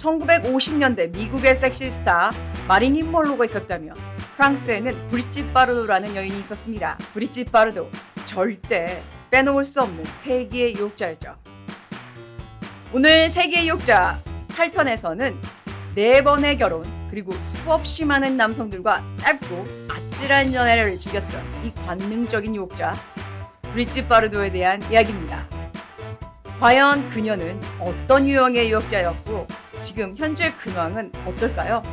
1950년대 미국의 섹시스타 마릴린 먼로가 있었다면 프랑스에는 브리짓 바르도라는 여인이 있었습니다. 브리짓 바르도, 절대 빼놓을 수 없는 세계의 유혹자였죠. 오늘 세계의 유혹자 8편에서는 4번의 결혼, 그리고 수없이 많은 남성들과 짧고 아찔한 연애를 즐겼던 이 관능적인 유혹자 브리짓 바르도에 대한 이야기입니다. 과연 그녀는 어떤 유형의 유혹자였고 지금 현재 근황은 어떨까요?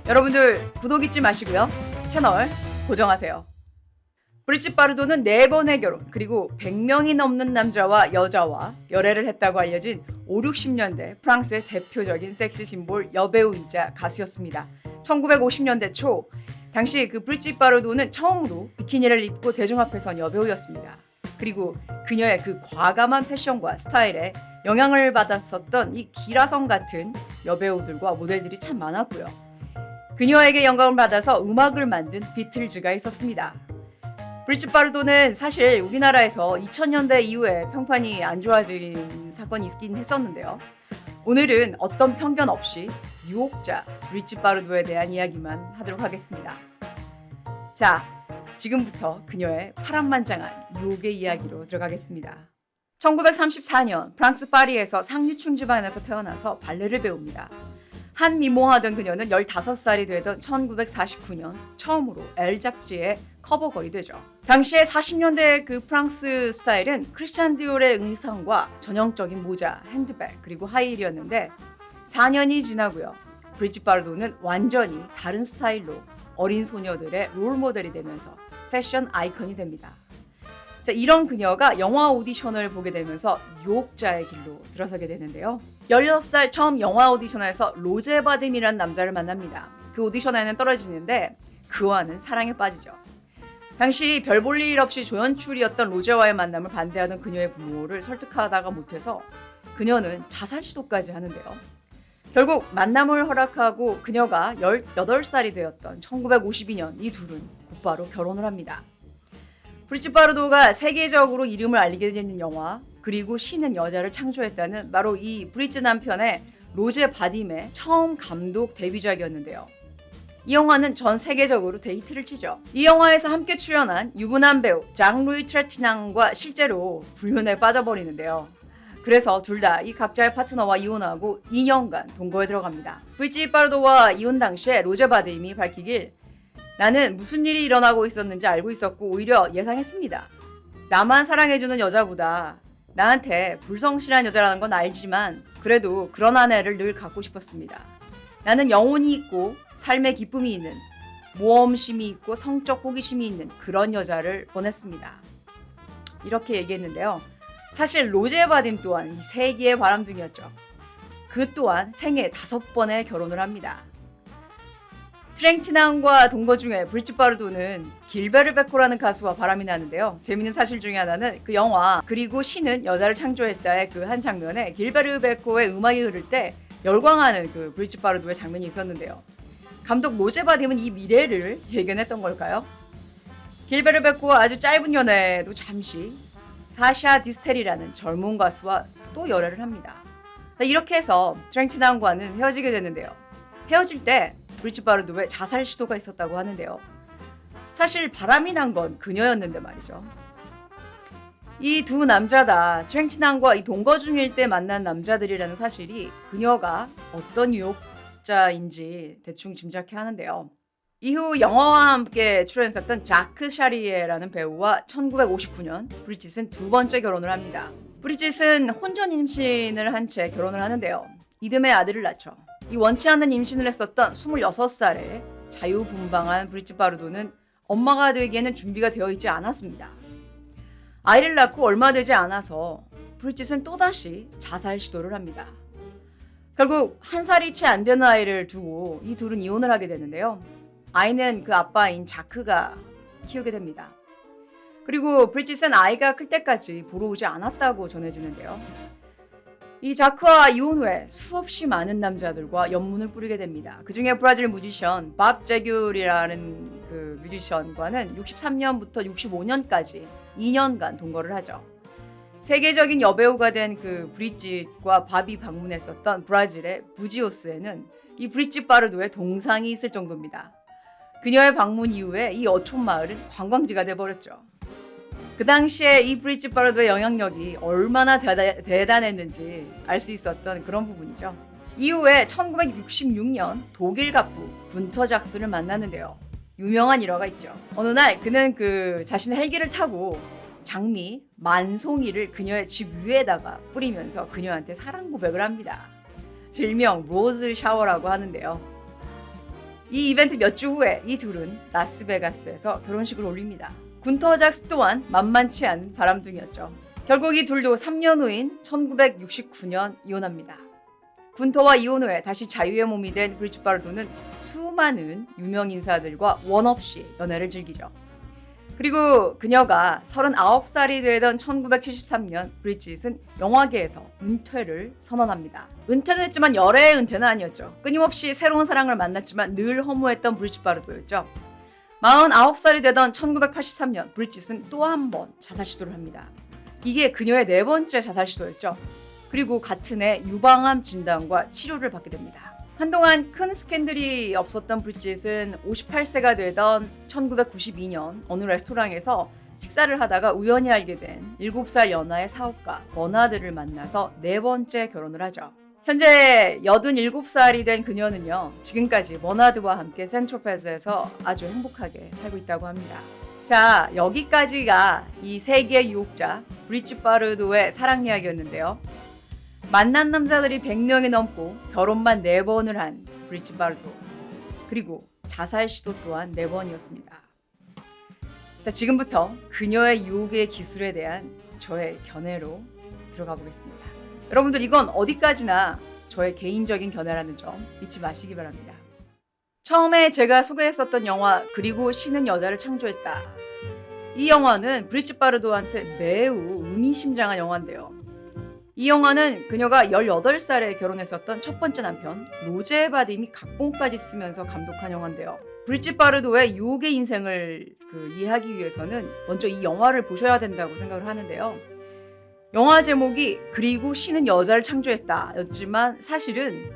여러분들 구독 잊지 마시고요. 채널 고정하세요. 브리짓 바르도는 4번의 결혼, 그리고 100명이 넘는 남자와 여자와 열애를 했다고 알려진 5, 60년대 프랑스의 대표적인 섹시 심볼 여배우이자 가수였습니다. 1950년대 초 당시 그 브리짓 바르도는 처음으로 비키니를 입고 대중 앞에 선 여배우였습니다. 그리고 그녀의 그 과감한 패션과 스타일에 영향을 받았었던 이 기라성 같은 여배우들과 모델들이 참 많았고요. 그녀에게 영감을 받아서 음악을 만든 비틀즈가 있었습니다. 브리짓 바르도는 사실 우리나라에서 2000년대 이후에 평판이 안 좋아진 사건이 있긴 했었는데요. 오늘은 어떤 편견 없이 유혹자 브리짓 바르도에 대한 이야기만 하도록 하겠습니다. 자, 지금부터 그녀의 파란만장한 유혹의 이야기로 들어가겠습니다. 1934년 프랑스 파리에서 상류층 집안에서 태어나서 발레를 배웁니다. 한 미모하던 그녀는 15살이 되던 1949년 처음으로 Elle 잡지의 커버걸이 되죠. 당시에 40년대 그 프랑스 스타일은 크리스찬 디올의 의상과 전형적인 모자, 핸드백, 그리고 하이힐이었는데 4년이 지나고요. 브리짓 바르도는 완전히 다른 스타일로 어린 소녀들의 롤모델이 되면서 패션 아이콘이 됩니다. 자, 이런 그녀가 영화 오디션을 보게 되면서 유혹자의 길로 들어서게 되는데요. 16살 처음 영화 오디션에서 로제 바딤이라는 남자를 만납니다. 그 오디션에는 떨어지는데 그와는 사랑에 빠지죠. 당시 별 볼 일 없이 조연출이었던 로제와의 만남을 반대하던 그녀의 부모를 설득하다가 못해서 그녀는 자살 시도까지 하는데요. 결국 만남을 허락하고 그녀가 18살이 되었던 1952년 이 둘은 곧바로 결혼을 합니다. 브리짓 바르도가 세계적으로 이름을 알리게 되는 영화, 그리고 시는 여자를 창조했다는 바로 이 브리짓 남편의 로제 바딤의 처음 감독 데뷔작이었는데요. 이 영화는 전 세계적으로 데이트를 치죠. 이 영화에서 함께 출연한 유부남 배우 장-루이 트레티낭과 실제로 불륜에 빠져버리는데요. 그래서 둘 다 이 각자의 파트너와 이혼하고 2년간 동거에 들어갑니다. 브리짓 바르도와 이혼 당시에 로제 바딤이 밝히길, 나는 무슨 일이 일어나고 있었는지 알고 있었고 오히려 예상했습니다. 나만 사랑해주는 여자보다 나한테 불성실한 여자라는 건 알지만 그래도 그런 아내를 늘 갖고 싶었습니다. 나는 영혼이 있고 삶의 기쁨이 있는, 모험심이 있고 성적 호기심이 있는 그런 여자를 원했습니다. 이렇게 얘기했는데요. 사실 로제 바딤 또한 이 세기의 바람둥이였죠. 그 또한 생애 5번의 결혼을 합니다. 트랭티낭과 동거 중에 브리짓 바르도는 길베르 베코라는 가수와 바람이 나는데요. 재미있는 사실 중에 하나는 그 영화 그리고 시는 여자를 창조했다의 그 한 장면에 길베르 베코의 음악이 흐를 때 열광하는 그 브리짓 바르도의 장면이 있었는데요. 감독 로제 바딤은 이 미래를 예견했던 걸까요? 길베르 베코와 아주 짧은 연애도 잠시 사샤 디스텔이라는 젊은 가수와 또 열애를 합니다. 이렇게 해서 트랭티낭과는 헤어지게 되는데요. 헤어질 때 브리짓 바르도의 자살 시도가 있었다고 하는데요. 사실 바람이 난 건 그녀였는데 말이죠. 이 두 남자 다 트랭티낭과 이 동거 중일 때 만난 남자들이라는 사실이 그녀가 어떤 유혹자인지 대충 짐작해 하는데요. 이후 영화와 함께 출연했었던 자크 샤리에라는 배우와 1959년 브리짓은 2번째 결혼을 합니다. 브리짓은 혼전 임신을 한 채 결혼을 하는데요. 이듬해 아들을 낳죠. 이 원치 않는 임신을 했었던 26살에 자유분방한 브리짓 바르도는 엄마가 되기에는 준비가 되어 있지 않았습니다. 아이를 낳고 얼마 되지 않아서 브리짓은 또다시 자살 시도를 합니다. 결국 1살이 채 안 되는 아이를 두고 이 둘은 이혼을 하게 되는데요. 아이는 그 아빠인 자크가 키우게 됩니다. 그리고 브리짓은 아이가 클 때까지 보러 오지 않았다고 전해지는데요. 이 자크와 이혼 후에 수없이 많은 남자들과 연문을 뿌리게 됩니다. 그중에 브라질 뮤지션 밥 제귤이라는 그 뮤지션과는 63년부터 65년까지 2년간 동거를 하죠. 세계적인 여배우가 된 그 브리짓과 바비 방문했었던 브라질의 부지오스에는 이 브리짓 바르도의 동상이 있을 정도입니다. 그녀의 방문 이후에 이 어촌 마을은 관광지가 돼버렸죠. 그 당시에 이 브리짓 바르도의 영향력이 얼마나 대단했는지 알 수 있었던 그런 부분이죠. 이후에 1966년 독일 갑부 군터 작스를 만났는데요. 유명한 일화가 있죠. 어느 날 그는 그 자신의 헬기를 타고 장미 만송이를 그녀의 집 위에다가 뿌리면서 그녀한테 사랑 고백을 합니다. 일명 로즈 샤워라고 하는데요. 이 이벤트 몇 주 후에 이 둘은 라스베가스에서 결혼식을 올립니다. 군터 작스 또한 만만치 않은 바람둥이였죠. 결국 이 둘도 3년 후인 1969년 이혼합니다. 군터와 이혼 후에 다시 자유의 몸이 된 브리짓 바르도는 수많은 유명 인사들과 원 없이 연애를 즐기죠. 그리고 그녀가 39살이 되던 1973년 브리짓은 영화계에서 은퇴를 선언합니다. 은퇴는 했지만 열애의 은퇴는 아니었죠. 끊임없이 새로운 사랑을 만났지만 늘 허무했던 브리짓 바르도였죠. 49살이 되던 1983년 브리짓은 또 한 번 자살 시도를 합니다. 이게 그녀의 네 번째 자살 시도였죠. 그리고 같은 해 유방암 진단과 치료를 받게 됩니다. 한동안 큰 스캔들이 없었던 브리짓은 58세가 되던 1992년 어느 레스토랑에서 식사를 하다가 우연히 알게 된 7살 연하의 사업가 버나드를 만나서 네 번째 결혼을 하죠. 현재 87살이 된 그녀는요, 지금까지 버나드와 함께 센트로페즈에서 아주 행복하게 살고 있다고 합니다. 자, 여기까지가 이 세계 유혹자 브리짓 바르도의 사랑 이야기였는데요. 만난 남자들이 100명이 넘고 결혼만 4번을 한 브리짓 바르도, 그리고 자살 시도 또한 4번이었습니다. 자, 지금부터 그녀의 유혹의 기술에 대한 저의 견해로 들어가 보겠습니다. 여러분들, 이건 어디까지나 저의 개인적인 견해라는 점 잊지 마시기 바랍니다. 처음에 제가 소개했었던 영화 그리고 신은 여자를 창조했다. 이 영화는 브리짓 바르도한테 매우 의미심장한 영화인데요. 이 영화는 그녀가 18살에 결혼했었던 첫 번째 남편 로제 바딤이 각본까지 쓰면서 감독한 영화인데요. 브리짓 바르도의 유혹의 인생을 이해하기 위해서는 먼저 이 영화를 보셔야 된다고 생각을 하는데요. 영화 제목이 그리고 신은 여자를 창조했다 였지만 사실은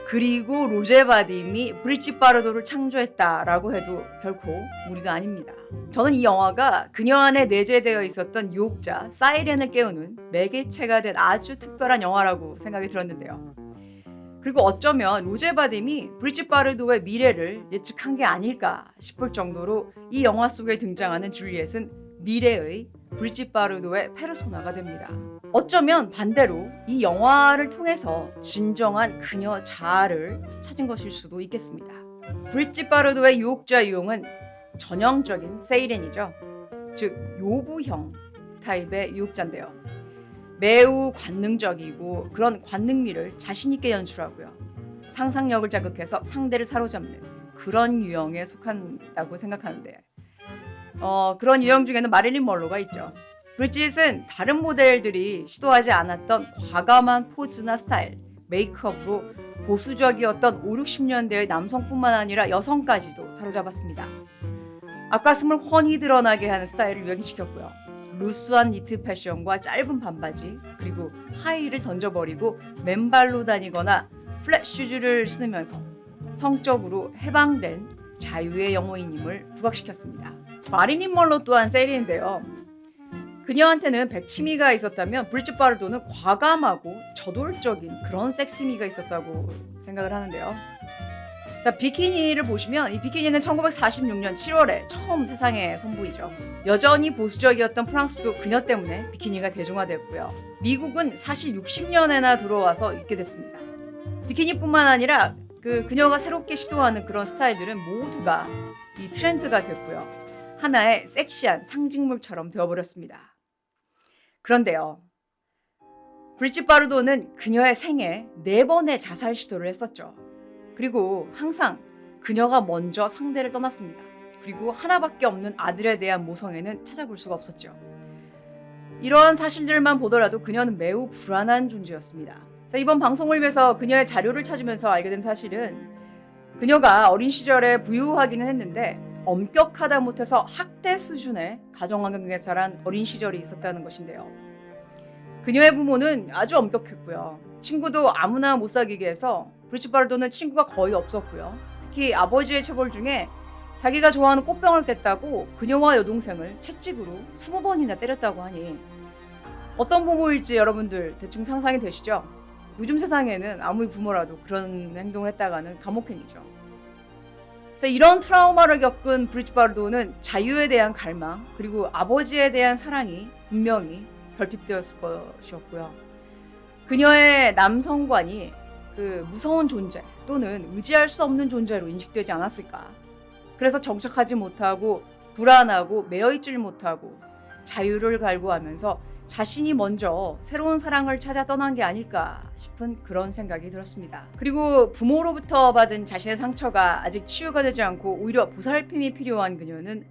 그리고 로제 바딤이 브리짓 바르도를 창조했다라고 해도 결코 무리가 아닙니다. 저는 이 영화가 그녀 안에 내재되어 있었던 유혹자 사이렌을 깨우는 매개체가 된 아주 특별한 영화라고 생각이 들었는데요. 그리고 어쩌면 로제 바딤이 브리짓 바르도의 미래를 예측한 게 아닐까 싶을 정도로 이 영화 속에 등장하는 줄리엣은 미래의 브리짓 바르도의 페르소나가 됩니다. 어쩌면 반대로 이 영화를 통해서 진정한 그녀 자아를 찾은 것일 수도 있겠습니다. 브리짓 바르도의 유혹자 유형은 전형적인 세이렌이죠. 즉 요부형 타입의 유혹자인데요. 매우 관능적이고 그런 관능미를 자신 있게 연출하고요. 상상력을 자극해서 상대를 사로잡는 그런 유형에 속한다고 생각하는데 그런 유형 중에는 마릴린 먼로가 있죠. 브리짓은 다른 모델들이 시도하지 않았던 과감한 포즈나 스타일, 메이크업으로 보수적이었던 5, 60년대의 남성뿐만 아니라 여성까지도 사로잡았습니다. 앞가슴을 훤히 드러나게 하는 스타일을 유행시켰고요. 루스한 니트 패션과 짧은 반바지, 그리고 하이힐을 던져버리고 맨발로 다니거나 플랫 슈즈를 신으면서 성적으로 해방된 자유의 영혼임을 부각시켰습니다. 마릴린 먼로 또한 세일인데요. 그녀한테는 백치미가 있었다면 브리짓 바르도는 과감하고 저돌적인 그런 섹시미가 있었다고 생각을 하는데요. 자, 비키니를 보시면 이 비키니는 1946년 7월에 처음 세상에 선보이죠. 여전히 보수적이었던 프랑스도 그녀 때문에 비키니가 대중화되었고요. 미국은 사실 60년에나 들어와서 입게 됐습니다. 비키니뿐만 아니라 그녀가 새롭게 시도하는 그런 스타일들은 모두가 이 트렌드가 됐고요. 하나의 섹시한 상징물처럼 되어버렸습니다. 그런데요, 브리짓 바르도는 그녀의 생애 4번의 자살 시도를 했었죠. 그리고 항상 그녀가 먼저 상대를 떠났습니다. 그리고 하나밖에 없는 아들에 대한 모성애는 찾아볼 수가 없었죠. 이러한 사실들만 보더라도 그녀는 매우 불안한 존재였습니다. 자, 이번 방송을 위해서 그녀의 자료를 찾으면서 알게 된 사실은 그녀가 어린 시절에 부유하기는 했는데 엄격하다 못해서 학대 수준의 가정환경에 자란 어린 시절이 있었다는 것인데요. 그녀의 부모는 아주 엄격했고요. 친구도 아무나 못 사귀게 해서 브리짓 바르도는 친구가 거의 없었고요. 특히 아버지의 체벌 중에 자기가 좋아하는 꽃병을 깼다고 그녀와 여동생을 채찍으로 20번이나 때렸다고 하니 어떤 부모일지 여러분들 대충 상상이 되시죠? 요즘 세상에는 아무리 부모라도 그런 행동을 했다가는 감옥행이죠. 자, 이런 트라우마를 겪은 브리짓 바르도는 자유에 대한 갈망 그리고 아버지에 대한 사랑이 분명히 결핍되었을 것이었고요. 그녀의 남성관이 그 무서운 존재 또는 의지할 수 없는 존재로 인식되지 않았을까. 그래서 정착하지 못하고 불안하고 매여있질 못하고 자유를 갈구하면서 자신이 먼저 새로운 사랑을 찾아 떠난 게 아닐까 싶은 그런 생각이 들었습니다. 그리고 부모로부터 받은 자신의 상처가 아직 치유가 되지 않고 오히려 보살핌이 필요한 그녀는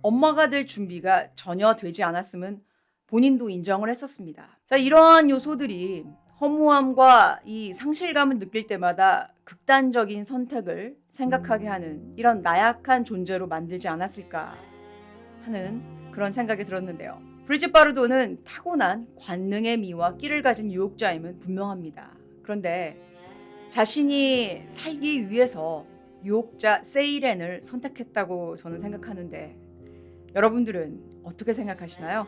엄마가 될 준비가 전혀 되지 않았음은 본인도 인정을 했었습니다. 자, 이러한 요소들이 허무함과 이 상실감을 느낄 때마다 극단적인 선택을 생각하게 하는 이런 나약한 존재로 만들지 않았을까 하는 그런 생각이 들었는데요. 브리짓 바르도는 타고난 관능의 미와 끼를 가진 유혹자임은 분명합니다. 그런데 자신이 살기 위해서 유혹자 세이렌을 선택했다고 저는 생각하는데 여러분들은 어떻게 생각하시나요?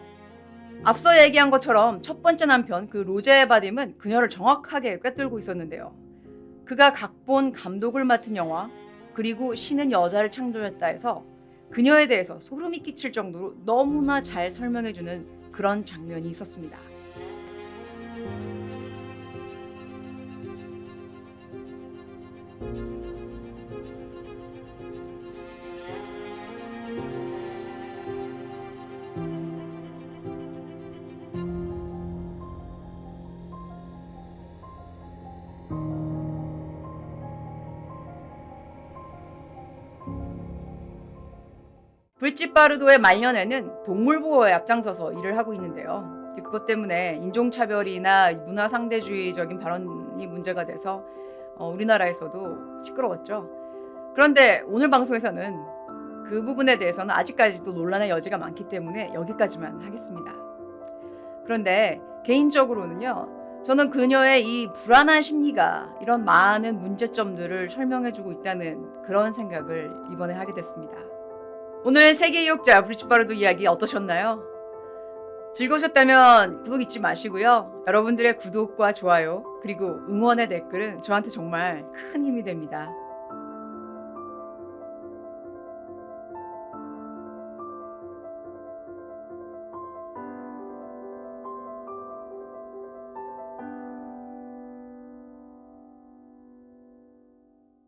앞서 얘기한 것처럼 첫 번째 남편 그 로제 바딤은 그녀를 정확하게 꿰뚫고 있었는데요. 그가 각본 감독을 맡은 영화 그리고 신은 여자를 창조했다 해서 그녀에 대해서 소름이 끼칠 정도로 너무나 잘 설명해주는 그런 장면이 있었습니다. 브리짓 바르도의 말년에는 동물보호에 앞장서서 일을 하고 있는데요. 그것 때문에 인종차별이나 문화상대주의적인 발언이 문제가 돼서 우리나라에서도 시끄러웠죠. 그런데 오늘 방송에서는 그 부분에 대해서는 아직까지도 논란의 여지가 많기 때문에 여기까지만 하겠습니다. 그런데 개인적으로는요. 저는 그녀의 이 불안한 심리가 이런 많은 문제점들을 설명해주고 있다는 그런 생각을 이번에 하게 됐습니다. 오늘 세계 유혹자 브리짓 바르도 이야기 어떠셨나요? 즐거우셨다면 구독 잊지 마시고요. 여러분들의 구독과 좋아요 그리고 응원의 댓글은 저한테 정말 큰 힘이 됩니다.